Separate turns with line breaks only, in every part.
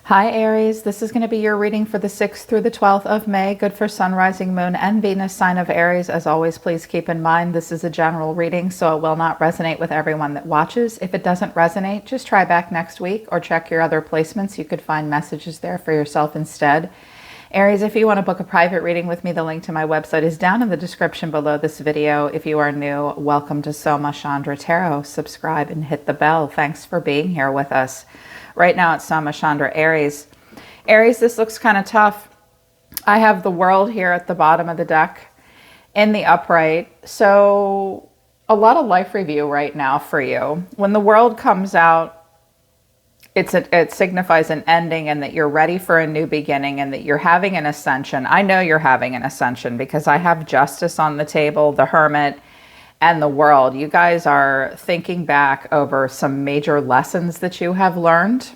Hi Aries, this is going to be your reading for the 6th through the 12th of May. Good for Sun, Rising, Moon, and Venus sign of Aries. As always, please keep in mind this is a general reading, so it will not resonate with everyone that watches. If it doesn't resonate, just try back next week or check your other placements. You could find messages there for yourself instead. Aries, if you want to book a private reading with me, the link to my website is down in the description below this video. If you are new, welcome to Soma, Chandra Tarot. Subscribe and hit the bell. Thanks for being here with us. Right now it's Soma, Chandra, Aries. Aries, this looks kind of tough. I have the World here at the bottom of the deck in the upright. So a lot of life review right now for you. When the World comes out, it signifies an ending and that you're ready for a new beginning and that you're having an ascension. I know you're having an ascension because I have Justice on the table, the Hermit, and the World. You guys are thinking back over some major lessons that you have learned.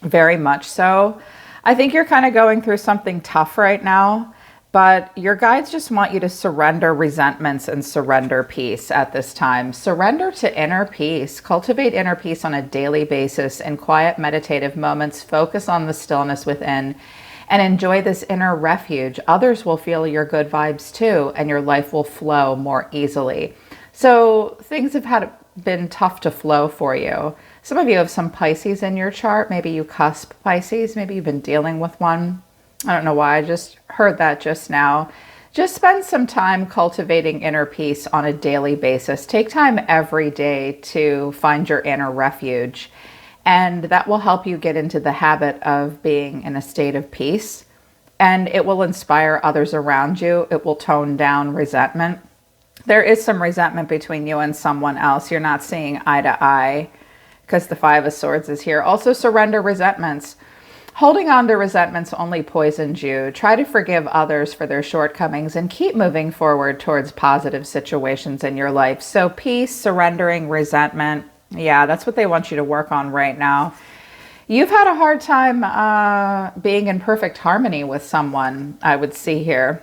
Very much so. I think you're kind of going through something tough right now, but your guides just want you to surrender resentments and surrender peace at this time. Surrender to inner peace. Cultivate inner peace on a daily basis in quiet meditative moments. Focus on the stillness within and enjoy this inner refuge. Others will feel your good vibes too, and your life will flow more easily. So things have been tough to flow for you. Some of you have some Pisces in your chart. Maybe you cusp Pisces. Maybe you've been dealing with one. I don't know why. I just heard that just now. Just spend some time cultivating inner peace on a daily basis. Take time every day to find your inner refuge. And that will help you get into the habit of being in a state of peace. And it will inspire others around you. It will tone down resentment. There is some resentment between you and someone else. You're not seeing eye to eye because the Five of Swords is here. Also surrender resentments. Holding on to resentments only poisons you. Try to forgive others for their shortcomings and keep moving forward towards positive situations in your life. So peace, surrendering, resentment. Yeah, that's what they want you to work on right now. You've had a hard time being in perfect harmony with someone, I would see here.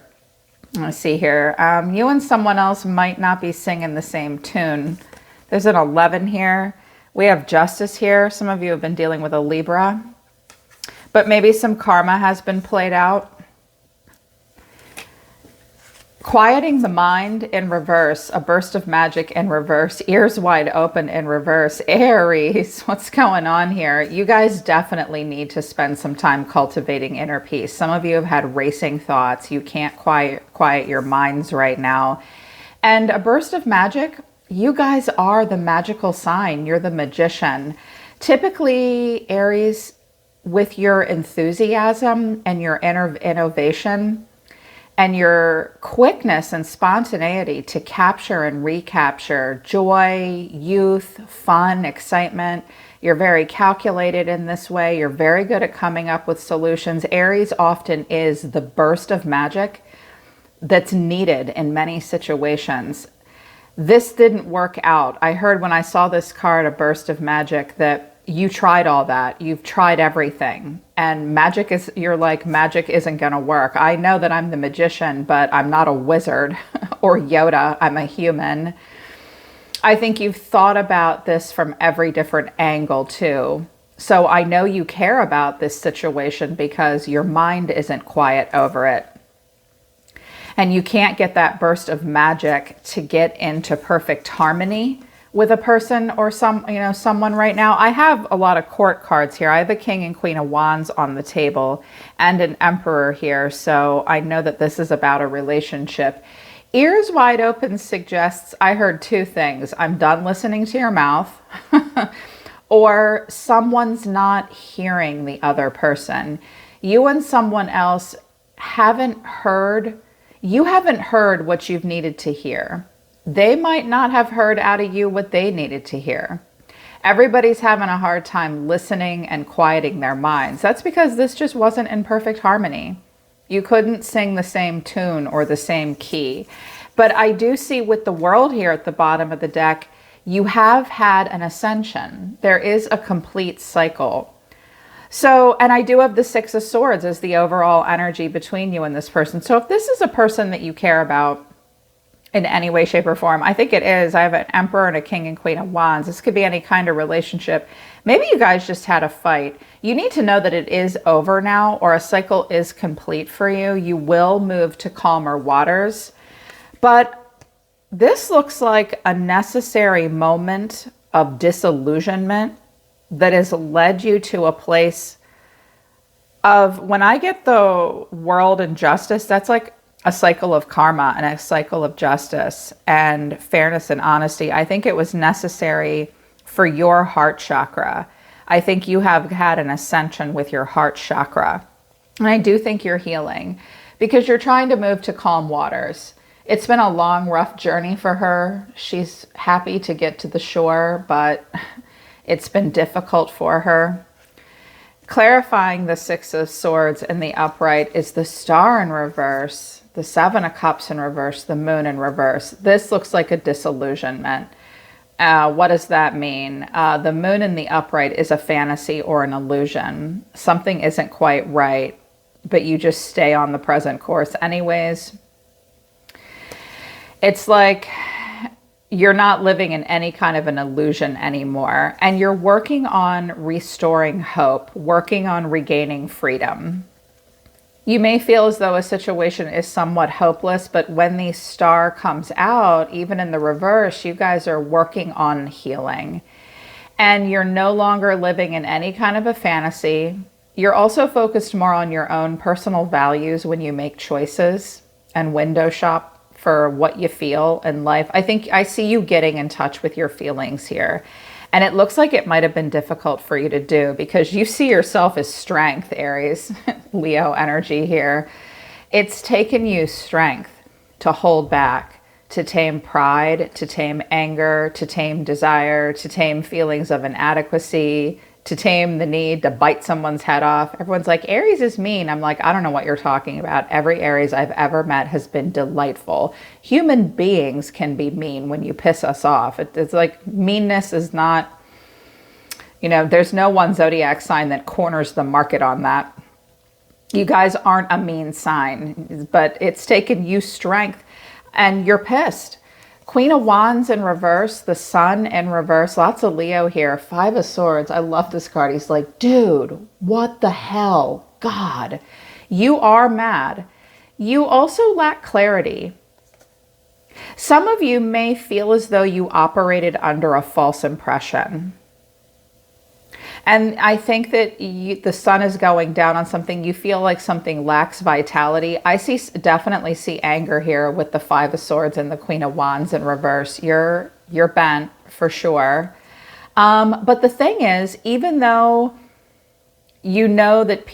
I see here. You and someone else might not be singing the same tune. There's an 11 here. We have Justice here. Some of you have been dealing with a Libra. But maybe some karma has been played out. Quieting the mind in reverse. A burst of magic in reverse. Ears wide open in reverse. Aries, what's going on here? You guys definitely need to spend some time cultivating inner peace. Some of you have had racing thoughts. You can't quiet your minds right now. And a burst of magic. You guys are the magical sign. You're the magician. Typically, Aries, with your enthusiasm and your innovation and your quickness and spontaneity to capture and recapture joy, youth, fun, excitement, you're very calculated in this way. You're very good at coming up with solutions. Aries often is the burst of magic that's needed in many situations. This didn't work out. I heard when I saw this card, a burst of magic, that you tried all that. You've tried everything. And you're like, magic isn't going to work. I know that I'm the magician, but I'm not a wizard or Yoda. I'm a human. I think you've thought about this from every different angle too. So I know you care about this situation because your mind isn't quiet over it. And you can't get that burst of magic to get into perfect harmony with a person or someone right now. I have a lot of court cards here. I have a King and Queen of Wands on the table and an Emperor here. So I know that this is about a relationship. Ears wide open suggests, I heard two things. I'm done listening to your mouth or someone's not hearing the other person. You and someone else haven't heard what you've needed to hear. They might not have heard out of you what they needed to hear. Everybody's having a hard time listening and quieting their minds. That's because this just wasn't in perfect harmony. You couldn't sing the same tune or the same key. But I do see with the World here at the bottom of the deck, you have had an ascension. There is a complete cycle. So, and I do have the Six of Swords as the overall energy between you and this person. So if this is a person that you care about, in any way, shape, or form. I think it is. I have an Emperor and a King and Queen of Wands. This could be any kind of relationship. Maybe you guys just had a fight. You need to know that it is over now, or a cycle is complete for you. You will move to calmer waters. But this looks like a necessary moment of disillusionment that has led you to a place of, when I get the world and justice, that's like a cycle of karma and a cycle of justice and fairness and honesty. I think it was necessary for your heart chakra. I think you have had an ascension with your heart chakra. And I do think you're healing because you're trying to move to calm waters. It's been a long, rough journey for her. She's happy to get to the shore, but it's been difficult for her. Clarifying the Six of Swords in the upright is the Star in reverse, the Seven of Cups in reverse, the Moon in reverse. This looks like a disillusionment. What does that mean? The Moon in the upright is a fantasy or an illusion. Something isn't quite right, but you just stay on the present course anyways. It's like you're not living in any kind of an illusion anymore, and you're working on restoring hope, working on regaining freedom. You may feel as though a situation is somewhat hopeless, but when the Star comes out, even in the reverse, you guys are working on healing. And you're no longer living in any kind of a fantasy. You're also focused more on your own personal values when you make choices and window shop for what you feel in life. I think I see you getting in touch with your feelings here. And it looks like it might have been difficult for you to do because you see yourself as strength, Aries, Leo energy here. It's taken you strength to hold back, to tame pride, to tame anger, to tame desire, to tame feelings of inadequacy, to tame the need to bite someone's head off. Everyone's like, Aries is mean. I'm like, I don't know what you're talking about. Every Aries I've ever met has been delightful. Human beings can be mean when you piss us off. It's like meanness is not, you know, there's no one zodiac sign that corners the market on that. You guys aren't a mean sign, but it's taken you strength and you're pissed. Queen of Wands in reverse, the Sun in reverse, lots of Leo here. Five of Swords, I love this card. He's like, dude, what the hell? God, you are mad. You also lack clarity. Some of you may feel as though you operated under a false impression. And I think that the sun is going down on something. You feel like something lacks vitality. I definitely see anger here with the Five of Swords and the Queen of Wands in reverse. You're bent for sure. But the thing is, even though you know that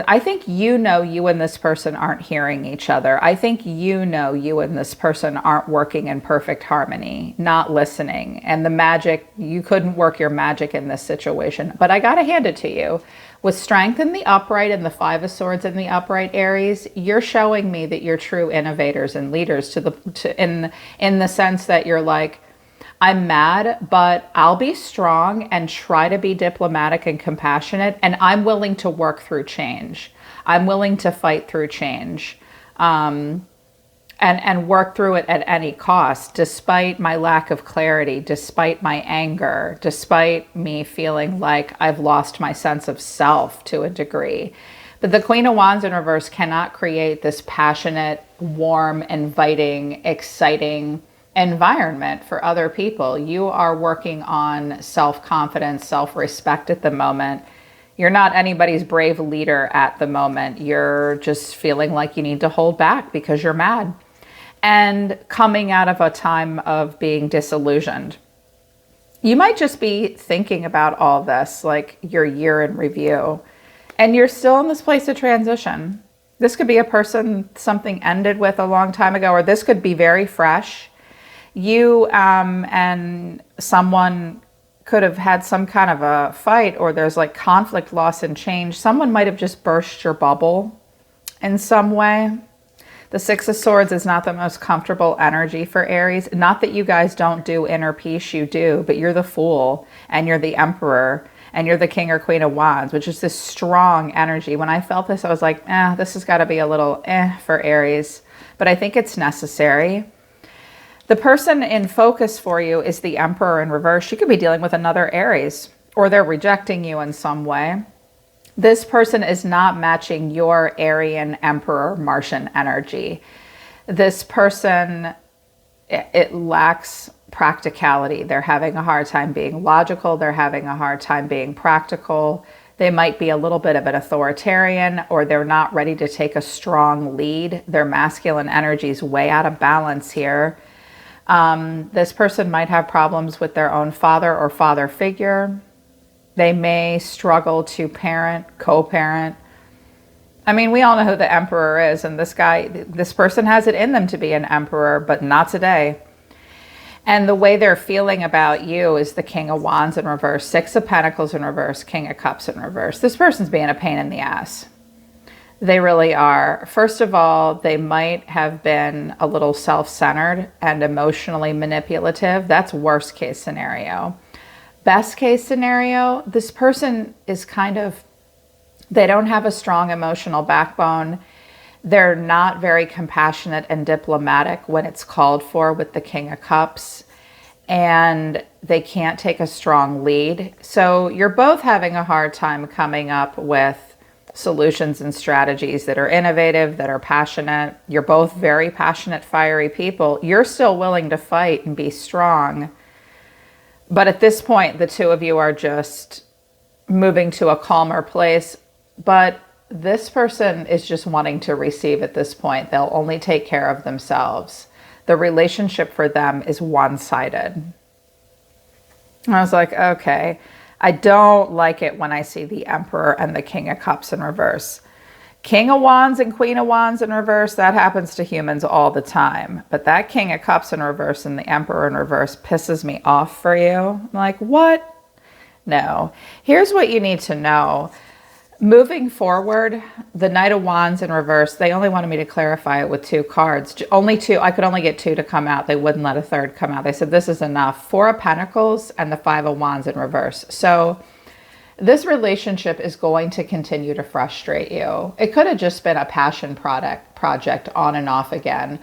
I think you know you and this person aren't hearing each other. I think you know you and this person aren't working in perfect harmony, not listening. And the magic, you couldn't work your magic in this situation. But I gotta hand it to you. With strength in the upright and the Five of Swords in the upright, Aries, you're showing me that you're true innovators and leaders in the sense that you're like, I'm mad, but I'll be strong and try to be diplomatic and compassionate. And I'm willing to work through change. I'm willing to fight through change and work through it at any cost, despite my lack of clarity, despite my anger, despite me feeling like I've lost my sense of self to a degree. But the Queen of Wands in reverse cannot create this passionate, warm, inviting, exciting environment for other people. You are working on self-confidence, self-respect at the moment. You're not anybody's brave leader at the moment. You're just feeling like you need to hold back because you're mad and coming out of a time of being disillusioned. You might just be thinking about all this, like your year in review, and you're still in this place of transition. This could be a person something ended with a long time ago, or this could be very fresh. You and someone could have had some kind of a fight, or there's like conflict, loss, and change. Someone might have just burst your bubble in some way. The Six of Swords is not the most comfortable energy for Aries. Not that you guys don't do inner peace, you do, but you're the Fool and you're the Emperor and you're the King or Queen of Wands, which is this strong energy. When I felt this, I was like, this has got to be a little for Aries, but I think it's necessary. The person in focus for you is the Emperor in reverse. You could be dealing with another Aries, or they're rejecting you in some way. This person is not matching your Aryan Emperor Martian energy. This person, it lacks practicality. They're having a hard time being logical. They're having a hard time being practical. They might be a little bit of an authoritarian, or they're not ready to take a strong lead. Their masculine energy is way out of balance here. This person might have problems with their own father or father figure. They may struggle to parent, co-parent. I mean, we all know who the Emperor is, and this person has it in them to be an emperor, but not today. And the way they're feeling about you is the King of Wands in reverse, Six of Pentacles in reverse, King of Cups in reverse. This person's being a pain in the ass. They really are. First of all, they might have been a little self-centered and emotionally manipulative. That's worst case scenario. Best case scenario, this person is they don't have a strong emotional backbone. They're not very compassionate and diplomatic when it's called for with the King of Cups, and they can't take a strong lead. So you're both having a hard time coming up with solutions and strategies that are innovative, that are passionate. You're both very passionate, fiery people. You're still willing to fight and be strong. But at this point, the two of you are just moving to a calmer place. But this person is just wanting to receive at this point. They'll only take care of themselves. The relationship for them is one-sided. I was like, okay. I don't like it when I see the Emperor and the King of Cups in reverse. King of Wands and Queen of Wands in reverse, that happens to humans all the time. But that King of Cups in reverse and the Emperor in reverse pisses me off for you. I'm like, what? No. Here's what you need to know. Moving forward, the Knight of Wands in reverse, they only wanted me to clarify it with 2 cards. Only 2. I could only get 2 to come out. They wouldn't let a third come out. They said this is enough. 4 of Pentacles and the 5 of Wands in reverse. So this relationship is going to continue to frustrate you. It could have just been a passion project on and off again.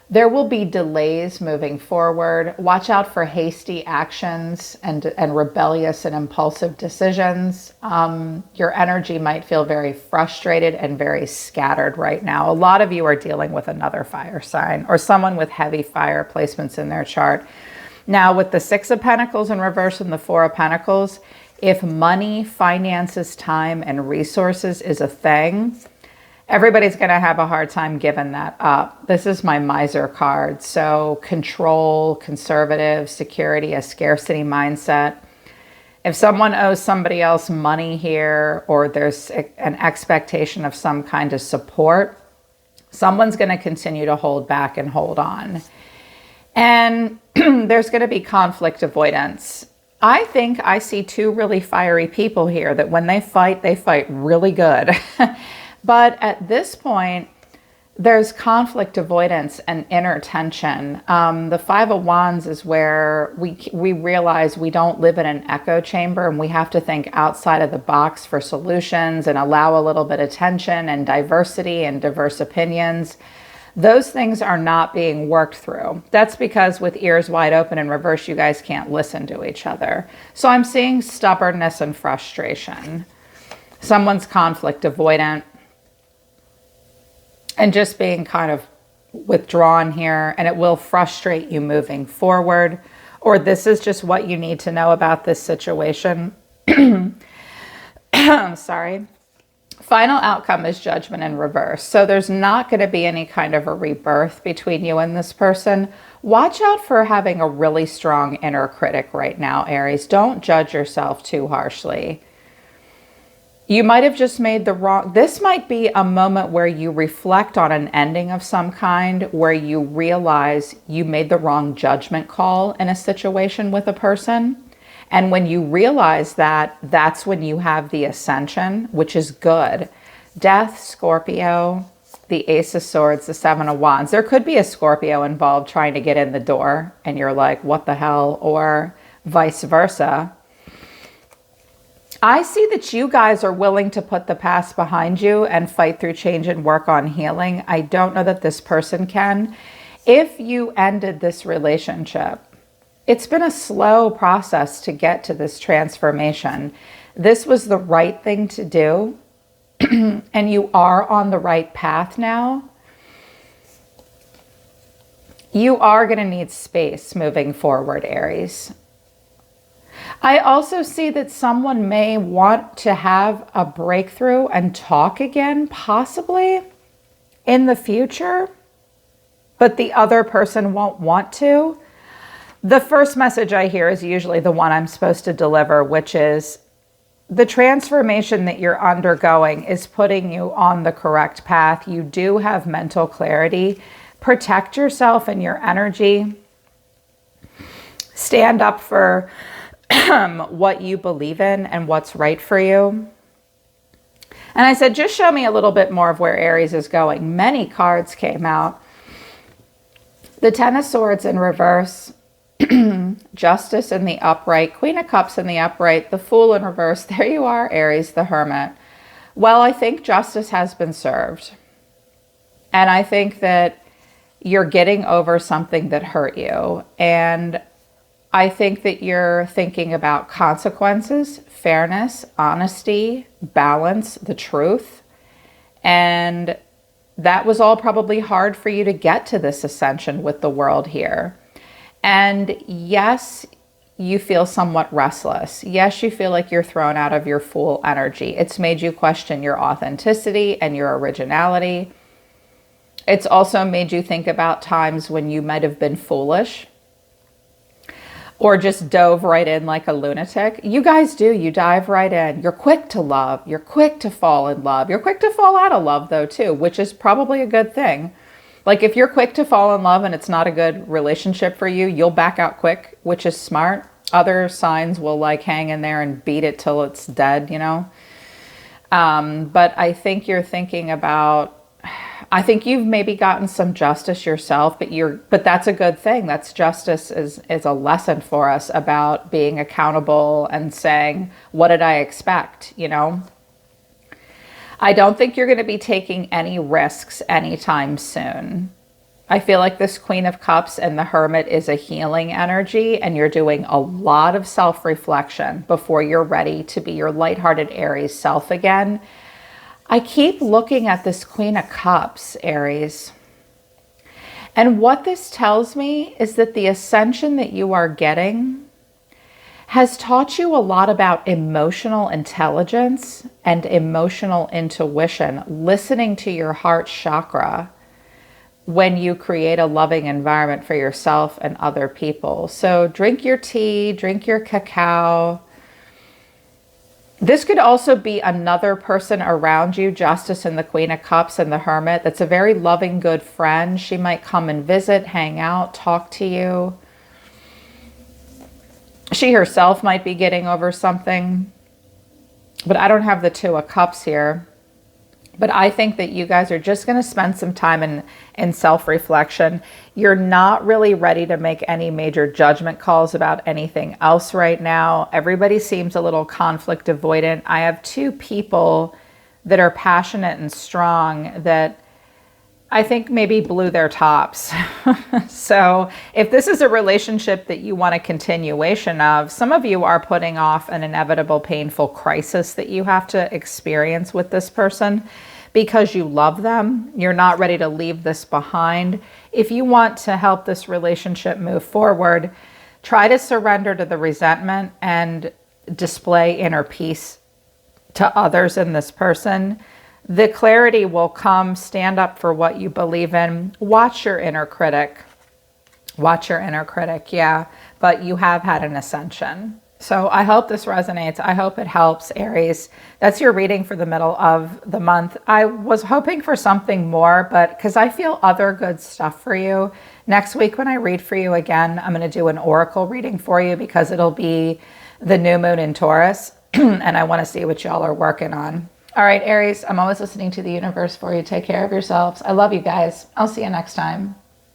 There will be delays moving forward. Watch out for hasty actions and rebellious and impulsive decisions. Your energy might feel very frustrated and very scattered right now. A lot of you are dealing with another fire sign or someone with heavy fire placements in their chart. Now, with the 6 of Pentacles in reverse and the 4 of Pentacles, if money, finances, time, and resources is a thing, everybody's going to have a hard time giving that up. This is my miser card. So control, conservative, security, a scarcity mindset. If someone owes somebody else money here, or there's an expectation of some kind of support, someone's going to continue to hold back and hold on. And there's going to be conflict avoidance. I think I see 2 really fiery people here that when they fight really good. But at this point, there's conflict avoidance and inner tension. The 5 of Wands is where we realize we don't live in an echo chamber, and we have to think outside of the box for solutions and allow a little bit of tension and diversity and diverse opinions. Those things are not being worked through. That's because with ears wide open in reverse, you guys can't listen to each other. So I'm seeing stubbornness and frustration. Someone's conflict avoidant and just being kind of withdrawn here, and it will frustrate you moving forward. Or this is just what you need to know about this situation. Sorry. Final outcome is Judgment in reverse. So there's not going to be any kind of a rebirth between you and this person. Watch out for having a really strong inner critic right now, Aries. Don't judge yourself too harshly. You might have just made the wrong, this might be a moment where you reflect on an ending of some kind, where you realize you made the wrong judgment call in a situation with a person. And when you realize that, that's when you have the ascension, which is good. Death, Scorpio, the Ace of Swords, the 7 of Wands. There could be a Scorpio involved trying to get in the door, and you're like, what the hell? Or vice versa. I see that you guys are willing to put the past behind you and fight through change and work on healing. I don't know that this person can. If you ended this relationship, it's been a slow process to get to this transformation. This was the right thing to do, and you are on the right path now. You are going to need space moving forward, Aries. I also see that someone may want to have a breakthrough and talk again, possibly in the future, but the other person won't want to. The first message I hear is usually the one I'm supposed to deliver, which is the transformation that you're undergoing is putting you on the correct path. You do have mental clarity. Protect yourself and your energy. Stand up for what you believe in and what's right for you. And I said, just show me a little bit more of where Aries is going. Many cards came out. The Ten of Swords in reverse, Justice in the upright, Queen of Cups in the upright, the Fool in reverse. There you are, Aries, the Hermit. Well, I think justice has been served. And I think that you're getting over something that hurt you. And I think that you're thinking about consequences, fairness, honesty, balance, the truth. And that was all probably hard for you to get to this ascension with the world here. And yes, you feel somewhat restless. Yes, you feel like you're thrown out of your Fool energy. It's made you question your authenticity and your originality. It's also made you think about times when you might have been foolish or just dove right in like a lunatic. You guys do. You dive right in. You're quick to love. You're quick to fall in love. You're quick to fall out of love, though, too, which is probably a good thing. Like if you're quick to fall in love and it's not a good relationship for you, you'll back out quick, which is smart. Other signs will like hang in there and beat it till it's dead, you know. But I think you're thinking about, I think you've maybe gotten some justice yourself, but that's a good thing. That's justice is a lesson for us about being accountable and saying, what did I expect? You know, I don't think you're going to be taking any risks anytime soon. I feel like this Queen of Cups and the Hermit is a healing energy, and you're doing a lot of self-reflection before you're ready to be your lighthearted Aries self again. I keep looking at this Queen of Cups, Aries. And what this tells me is that the ascension that you are getting has taught you a lot about emotional intelligence and emotional intuition, listening to your heart chakra when you create a loving environment for yourself and other people. So drink your tea, drink your cacao. This could also be another person around you, Justice and the Queen of Cups and the Hermit, that's a very loving, good friend. She might come and visit, hang out, talk to you. She herself might be getting over something, but I don't have the Two of Cups here. But I think that you guys are just going to spend some time in self-reflection. You're not really ready to make any major judgment calls about anything else right now. Everybody seems a little conflict avoidant. I have two people that are passionate and strong that I think maybe blew their tops. So if this is a relationship that you want a continuation of, some of you are putting off an inevitable painful crisis that you have to experience with this person because you love them. You're not ready to leave this behind. If you want to help this relationship move forward, try to surrender to the resentment and display inner peace to others in this person. The clarity will come. Stand up for what you believe in. Watch your inner critic. Watch your inner critic, yeah. But you have had an ascension. So I hope this resonates. I hope it helps, Aries. That's your reading for the middle of the month. I was hoping for something more, but because I feel other good stuff for you. Next week when I read for you again, I'm going to do an oracle reading for you because it'll be the new moon in Taurus. And I want to see what y'all are working on. All right, Aries, I'm always listening to the universe for you. Take care of yourselves. I love you guys. I'll see you next time.